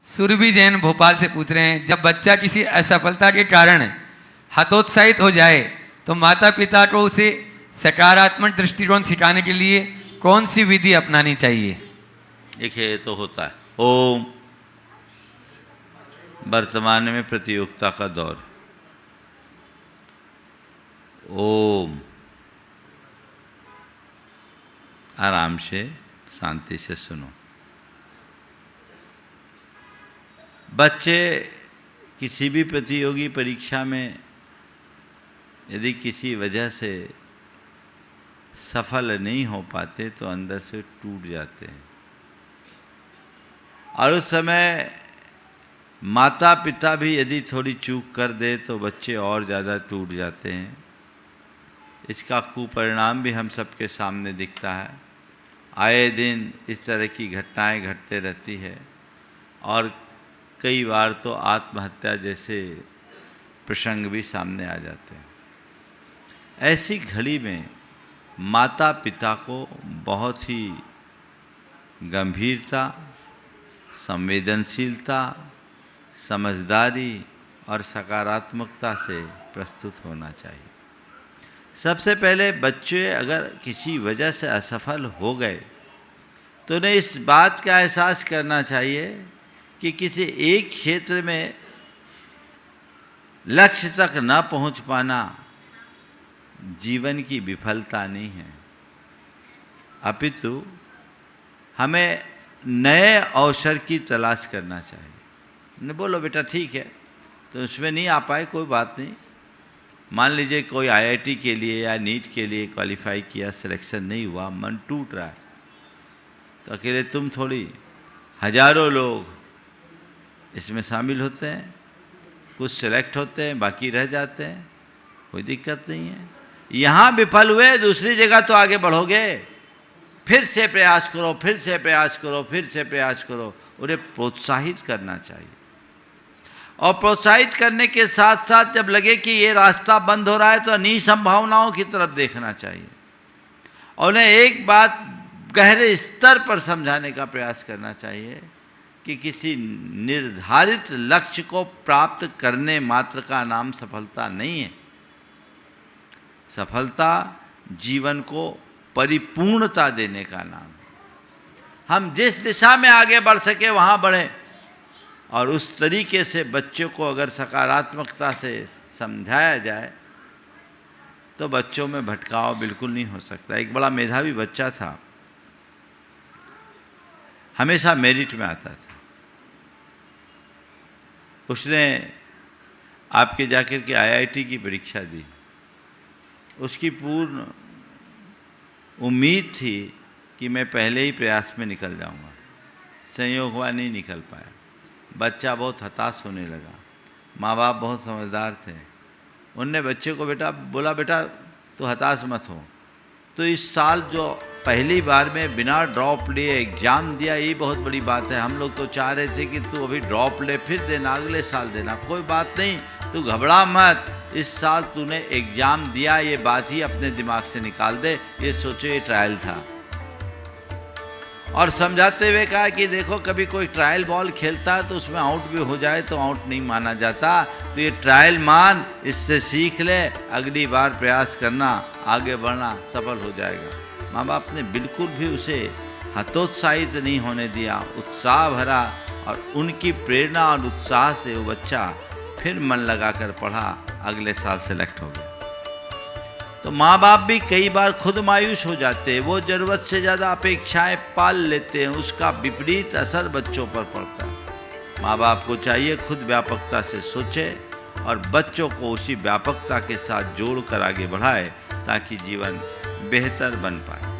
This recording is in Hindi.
सुरभि जैन भोपाल से पूछ रहे हैं, जब बच्चा किसी असफलता के कारण हतोत्साहित हो जाए तो माता पिता को उसे सकारात्मक दृष्टिकोण सिखाने के लिए कौन सी विधि अपनानी चाहिए? देखिए, ये तो होता है। ओम, वर्तमान में प्रतियोगिता का दौर। ओम, आराम से शांति से सुनो। बच्चे किसी भी प्रतियोगी परीक्षा में यदि किसी वजह से सफल नहीं हो पाते तो अंदर से टूट जाते हैं, और उस समय माता पिता भी यदि थोड़ी चूक कर दे तो बच्चे और ज़्यादा टूट जाते हैं। इसका कुपरिणाम भी हम सबके सामने दिखता है। आए दिन इस तरह की घटनाएं घटते रहती है, और कई बार तो आत्महत्या जैसे प्रसंग भी सामने आ जाते हैं। ऐसी घड़ी में माता पिता को बहुत ही गंभीरता, संवेदनशीलता, समझदारी और सकारात्मकता से प्रस्तुत होना चाहिए। सबसे पहले बच्चे अगर किसी वजह से असफल हो गए तो उन्हें इस बात का एहसास करना चाहिए कि किसी एक क्षेत्र में लक्ष्य तक न पहुंच पाना जीवन की विफलता नहीं है, अपितु हमें नए अवसर की तलाश करना चाहिए। न बोलो बेटा ठीक है, तो उसमें नहीं आ पाए कोई बात नहीं। मान लीजिए कोई आईआईटी के लिए या नीट के लिए क्वालिफाई किया, सिलेक्शन नहीं हुआ, मन टूट रहा है, तो अकेले तुम थोड़ी, हजारों लोग इसमें शामिल होते हैं। कुछ सिलेक्ट होते हैं, बाकी रह जाते हैं, कोई दिक्कत नहीं है। यहाँ विफल हुए, दूसरी जगह तो आगे बढ़ोगे। फिर से प्रयास करो, फिर से प्रयास करो, फिर से प्रयास करो। उन्हें प्रोत्साहित करना चाहिए, और प्रोत्साहित करने के साथ साथ जब लगे कि ये रास्ता बंद हो रहा है तो नई संभावनाओं की तरफ देखना चाहिए, और उन्हें एक बात गहरे स्तर पर समझाने का प्रयास करना चाहिए कि किसी निर्धारित लक्ष्य को प्राप्त करने मात्र का नाम सफलता नहीं है। सफलता जीवन को परिपूर्णता देने का नाम है। हम जिस दिशा में आगे बढ़ सके वहाँ बढ़ें, और उस तरीके से बच्चों को अगर सकारात्मकता से समझाया जाए तो बच्चों में भटकाव बिल्कुल नहीं हो सकता। एक बड़ा मेधावी बच्चा था, हमेशा मेरिट में आता था। उसने आपके जाकर के आईआईटी की परीक्षा दी। उसकी पूर्ण उम्मीद थी कि मैं पहले ही प्रयास में निकल जाऊंगा। संयोग हुआ, नहीं निकल पाया। बच्चा बहुत हताश होने लगा। माँ बाप बहुत समझदार थे। उनने बच्चे को बोला बेटा तू हताश मत हो, तो इस साल जो पहली बार में बिना ड्रॉप लिए एग्ज़ाम दिया, ये बहुत बड़ी बात है। हम लोग तो चाह रहे थे कि तू अभी ड्रॉप ले, फिर देना, अगले साल देना। कोई बात नहीं, तू घबरा मत। इस साल तूने एग्ज़ाम दिया, ये बात ही अपने दिमाग से निकाल दे। ये सोचो ये ट्रायल था। और समझाते हुए कहा कि देखो कभी कोई ट्रायल बॉल खेलता है तो उसमें आउट भी हो जाए तो आउट नहीं माना जाता, तो ये ट्रायल मान, इससे सीख ले, अगली बार प्रयास करना, आगे बढ़ना, सफल हो जाएगा। माँ बाप ने बिल्कुल भी उसे हतोत्साहित नहीं होने दिया, उत्साह भरा, और उनकी प्रेरणा और उत्साह से वो बच्चा फिर मन लगाकर पढ़ा, अगले साल सेलेक्ट हो गया। तो माँ बाप भी कई बार खुद मायूस हो जाते हैं। वो ज़रूरत से ज़्यादा अपेक्षाएं पाल लेते हैं, उसका विपरीत असर बच्चों पर पड़ता है। माँ बाप को चाहिए खुद व्यापकता से सोचे और बच्चों को उसी व्यापकता के साथ जोड़कर आगे बढ़ाए, ताकि जीवन बेहतर बन पाए।